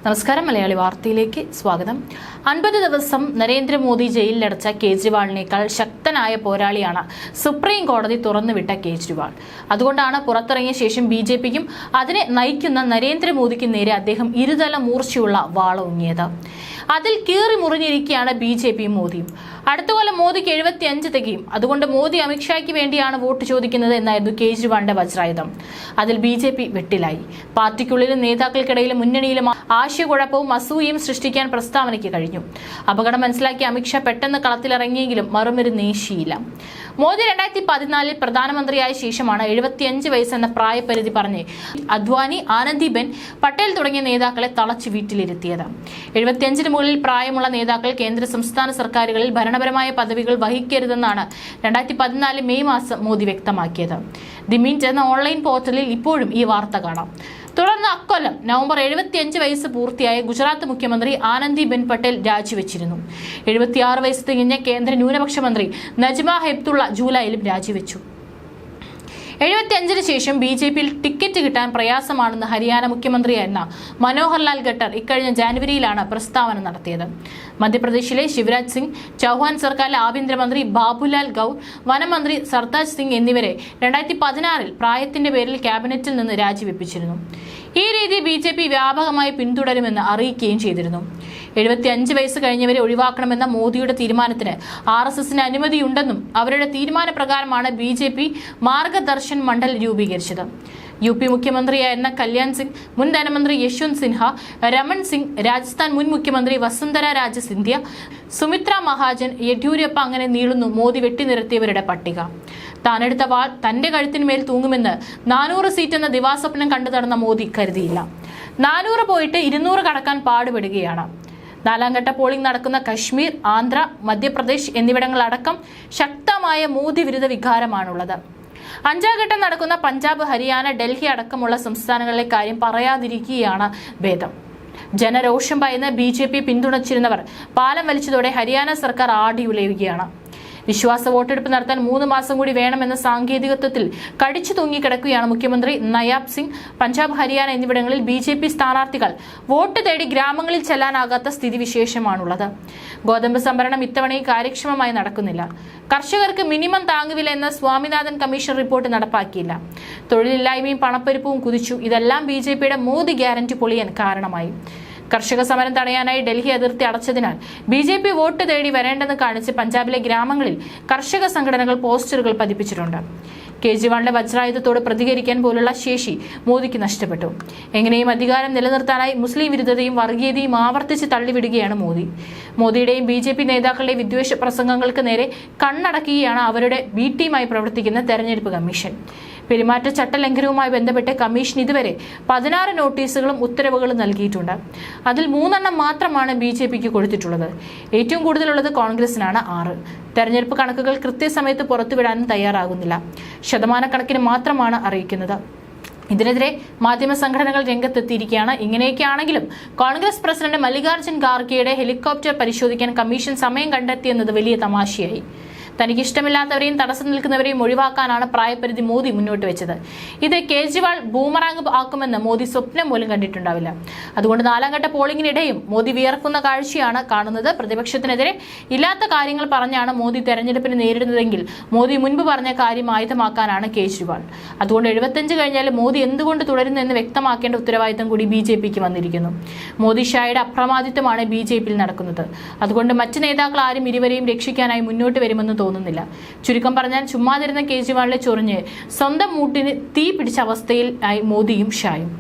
നമസ്കാരം. മലയാളി വാർത്തയിലേക്ക് സ്വാഗതം. 50 ദിവസം നരേന്ദ്രമോദി ജയിലിലടച്ച കേജ്രിവാളിനേക്കാൾ ശക്തനായ പോരാളിയാണ് സുപ്രീം കോടതി തുറന്നുവിട്ട കേജ്രിവാൾ. അതുകൊണ്ടാണ് പുറത്തിറങ്ങിയ ശേഷം BJPക്കും അതിനെ നയിക്കുന്ന നരേന്ദ്രമോദിക്കും നേരെ അദ്ദേഹം ഇരുതല മൂർച്ചയുള്ള വാളോങ്ങിയത്. അതിൽ കീറി മുറിഞ്ഞിരിക്കുകയാണ് BJPയും മോദിയും. അടുത്ത കൊല്ലം മോദിക്ക് 75 തികയും. അതുകൊണ്ട് മോദി അമിത്ഷായ്ക്ക് വേണ്ടിയാണ് വോട്ട് ചോദിക്കുന്നത് എന്നായിരുന്നു കേജ്രിവാളിന്റെ വജ്രായുധം. അതിൽ BJP വെട്ടിലായി. പാർട്ടിക്കുള്ളിലും നേതാക്കൾക്കിടയിലും മുന്നണിയിലും ആശയക്കുഴപ്പവും അസൂയയും സൃഷ്ടിക്കാൻ പ്രസ്താവനയ്ക്ക് കഴിഞ്ഞു. അപകടം മനസ്സിലാക്കിയ അമിത്ഷാ പെട്ടെന്ന് കളത്തിലിറങ്ങിയെങ്കിലും മറുമൊരു നേശിയില്ല. മോദി 2014 പ്രധാനമന്ത്രിയായ ശേഷമാണ് 75 വയസ്സെന്ന പ്രായപരിധി പറഞ്ഞ് അദ്വാനി, ആനന്ദിബെൻ പട്ടേൽ തുടങ്ങിയ നേതാക്കളെ തളച്ചു വീട്ടിലിരുത്തിയത്. 75 മുകളിൽ പ്രായമുള്ള നേതാക്കൾ കേന്ദ്ര സംസ്ഥാന സർക്കാരുകളിൽ ഭരണപരമായ പദവികൾ വഹിക്കരുതെന്നാണ് 2014 മെയ് മാസം മോദി വ്യക്തമാക്കിയത്. ദി മിന്റ് എന്ന ഓൺലൈൻ പോർട്ടലിൽ ഇപ്പോഴും ഈ വാർത്ത കാണാം. തുടർന്ന് അക്കൊല്ലം നവംബർ 75 വയസ്സ് പൂർത്തിയായ ഗുജറാത്ത് മുഖ്യമന്ത്രി ആനന്ദിബെൻ പട്ടേൽ രാജിവെച്ചിരുന്നു. 76 വയസ്സ് തികഞ്ഞ കേന്ദ്ര ന്യൂനപക്ഷ മന്ത്രി നജ്മ ഹെപ്തുള്ള ജൂലൈയിലും രാജിവെച്ചു. 75 ശേഷം BJPയിൽ ടിക്കറ്റ് കിട്ടാൻ പ്രയാസമാണെന്ന് ഹരിയാന മുഖ്യമന്ത്രിയായിരുന്ന മനോഹർ ലാൽ ഖട്ടർ ഇക്കഴിഞ്ഞ ജാനുവരിയിലാണ് പ്രസ്താവന നടത്തിയത്. മധ്യപ്രദേശിലെ ശിവരാജ് സിംഗ് ചൗഹാൻ സർക്കാരിലെ ആഭ്യന്തരമന്ത്രി ബാബുലാൽ ഗൌർ, വനമന്ത്രി സർതാജ് സിംഗ് എന്നിവരെ 2016 പ്രായത്തിന്റെ പേരിൽ ക്യാബിനറ്റിൽ നിന്ന് രാജിവെപ്പിച്ചിരുന്നു. ഈ രീതി BJP വ്യാപകമായി പിന്തുടരുമെന്ന് അറിയിക്കുകയും ചെയ്തിരുന്നു. 75 വയസ്സ് കഴിഞ്ഞവരെ ഒഴിവാക്കണമെന്ന മോദിയുടെ തീരുമാനത്തിന് RSSന് അനുമതിയുണ്ടെന്നും അവരുടെ തീരുമാനപ്രകാരമാണ് BJP മാർഗദർശൻ മണ്ഡൽ രൂപീകരിച്ചത്. UP മുഖ്യമന്ത്രിയായിരുന്ന കല്യാൺ സിംഗ്, മുൻ ധനമന്ത്രി യശ്വന്ത് സിൻഹ, രമൺ സിംഗ്, രാജസ്ഥാൻ മുൻ മുഖ്യമന്ത്രി വസുന്ധര രാജ സിന്ധ്യ, സുമിത്ര മഹാജൻ, യെഡ്യൂരപ്പ, അങ്ങനെ നീളുന്നു മോദി വെട്ടിനിരത്തിയവരുടെ പട്ടിക. താനെടുത്ത വാൾ തന്റെ കഴുത്തിന്മേൽ തൂങ്ങുമെന്ന് 400 സീറ്റ് എന്ന ദിവാസ്വപ്നം കണ്ടു നടന്ന മോദി കരുതിയില്ല. 400 പോയിട്ട് 200 കടക്കാൻ പാടുപെടുകയാണ്. 4ാം ഘട്ട പോളിംഗ് നടക്കുന്ന കശ്മീർ, ആന്ധ്ര, മധ്യപ്രദേശ് എന്നിവിടങ്ങളടക്കം ശക്തമായ മോദി വിരുദ്ധ വികാരമാണുള്ളത്. 5ാം ഘട്ടം നടക്കുന്ന പഞ്ചാബ്, ഹരിയാന, ഡൽഹി അടക്കമുള്ള സംസ്ഥാനങ്ങളിലെ കാര്യം പറയാതിരിക്കുകയാണ് ഭേദം. ജനരോഷം ഭയന്ന് BJP പിന്തുണച്ചിരുന്നവർ പാലം വലിച്ചതോടെ ഹരിയാന സർക്കാർ ആടിയുലയുകയാണ്. വിശ്വാസ വോട്ടെടുപ്പ് നടത്താൻ 3 മാസം കൂടി വേണമെന്ന സാങ്കേതികത്വത്തിൽ കടിച്ചു തൂങ്ങിക്കിടക്കുകയാണ് മുഖ്യമന്ത്രി നയാബ് സിംഗ്. പഞ്ചാബ്, ഹരിയാന എന്നിവിടങ്ങളിൽ BJP സ്ഥാനാർത്ഥികൾ വോട്ട് തേടി ഗ്രാമങ്ങളിൽ ചെല്ലാനാകാത്ത സ്ഥിതിവിശേഷമാണുള്ളത്. ഗോതമ്പ് സംഭരണം ഇത്തവണയും കാര്യക്ഷമമായി നടക്കുന്നില്ല. കർഷകർക്ക് മിനിമം താങ്ങുവില എന്ന സ്വാമിനാഥൻ കമ്മീഷൻ റിപ്പോർട്ട് നടപ്പാക്കിയില്ല. തൊഴിലില്ലായ്മയും പണപ്പെരുപ്പവും കുതിച്ചു. ഇതെല്ലാം BJPയുടെ മോദി ഗ്യാരണ്ടി പൊളിയാൻ കാരണമായി. കർഷക സമരം തടയാനായി ഡൽഹി അതിർത്തി അടച്ചതിനാൽ BJP വോട്ട് തേടി വരേണ്ടെന്ന് കാണിച്ച് പഞ്ചാബിലെ ഗ്രാമങ്ങളിൽ കർഷക സംഘടനകൾ പോസ്റ്ററുകൾ പതിപ്പിച്ചിട്ടുണ്ട്. കേജ്രിവാളിന്റെ വജ്രായുധത്തോട് പ്രതികരിക്കാൻ പോലുള്ള ശേഷി മോദിക്ക് നഷ്ടപ്പെട്ടു. എങ്ങനെയും അധികാരം നിലനിർത്താനായി മുസ്ലിം വിരുദ്ധതയും വർഗീയതയും ആവർത്തിച്ച് തള്ളിവിടുകയാണ് മോദി. മോദിയുടെയും BJP നേതാക്കളുടെയും വിദ്വേഷ പ്രസംഗങ്ങൾക്ക് നേരെ കണ്ണടക്കുകയാണ് അവരുടെ B ടീമായി പ്രവർത്തിക്കുന്ന തെരഞ്ഞെടുപ്പ് കമ്മീഷൻ. പെരുമാറ്റച്ചട്ട ലംഘനവുമായി ബന്ധപ്പെട്ട് കമ്മീഷൻ ഇതുവരെ 16 നോട്ടീസുകളും ഉത്തരവുകളും നൽകിയിട്ടുണ്ട്. അതിൽ 3 മാത്രമാണ് BJPക്ക് കൊടുത്തിട്ടുള്ളത്. ഏറ്റവും കൂടുതലുള്ളത് കോൺഗ്രസിനാണ് 6. തെരഞ്ഞെടുപ്പ് കണക്കുകൾ കൃത്യസമയത്ത് പുറത്തുവിടാനും തയ്യാറാകുന്നില്ല. ശതമാനക്കണക്കിന് മാത്രമാണ് അറിയിക്കുന്നത്. ഇതിനെതിരെ മാധ്യമ സംഘടനകൾ രംഗത്തെത്തിയിരിക്കുകയാണ്. ഇങ്ങനെയൊക്കെയാണെങ്കിലും കോൺഗ്രസ് പ്രസിഡന്റ് മല്ലികാർജ്ജുൻ ഖാർഗെയുടെ ഹെലികോപ്റ്റർ പരിശോധിക്കാൻ കമ്മീഷൻ സമയം കണ്ടെത്തിയെന്നത് വലിയ തമാശയായി. തനിക്ക് ഇഷ്ടമില്ലാത്തവരെയും തടസ്സം നിൽക്കുന്നവരെയും ഒഴിവാക്കാനാണ് പ്രായപരിധി മോദി മുന്നോട്ട് വെച്ചത്. ഇത് കേജ്രിവാൾ ബൂമറാങ് ആക്കുമെന്ന് മോദി സ്വപ്നം പോലും കണ്ടിട്ടുണ്ടാവില്ല. അതുകൊണ്ട് 4ാം ഘട്ട പോളിംഗിനിടെയും മോദി വിയർക്കുന്ന കാഴ്ചയാണ് കാണുന്നത്. പ്രതിപക്ഷത്തിനെതിരെ ഇല്ലാത്ത കാര്യങ്ങൾ പറഞ്ഞാണ് മോദി തെരഞ്ഞെടുപ്പിനെ നേരിടുന്നതെങ്കിൽ മോദി മുൻപ് പറഞ്ഞ കാര്യം ആയുധമാക്കാനാണ് കേജ്രിവാൾ. അതുകൊണ്ട് 75 കഴിഞ്ഞാൽ മോദി എന്തുകൊണ്ട് തുടരുന്നു എന്ന് വ്യക്തമാക്കേണ്ട ഉത്തരവാദിത്തം കൂടി BJPക്ക് വന്നിരിക്കുന്നു. മോദി ഷായുടെ അപ്രമാദിത്വമാണ് BJPയിൽ നടക്കുന്നത്. അതുകൊണ്ട് മറ്റ് നേതാക്കൾ ആരും ഇരുവരെയും രക്ഷിക്കാനായി മുന്നോട്ട് വരുമെന്ന് തോന്നുന്നില്ല. ചുരുക്കം പറഞ്ഞാൽ ചുമ്മാതിരുന്ന കേജ്രിവാളിനെ ചൊറിഞ്ഞ് സ്വന്തം മൂട്ടിന് തീ പിടിച്ച അവസ്ഥയിൽ ആയി മോദിയും ഷായും.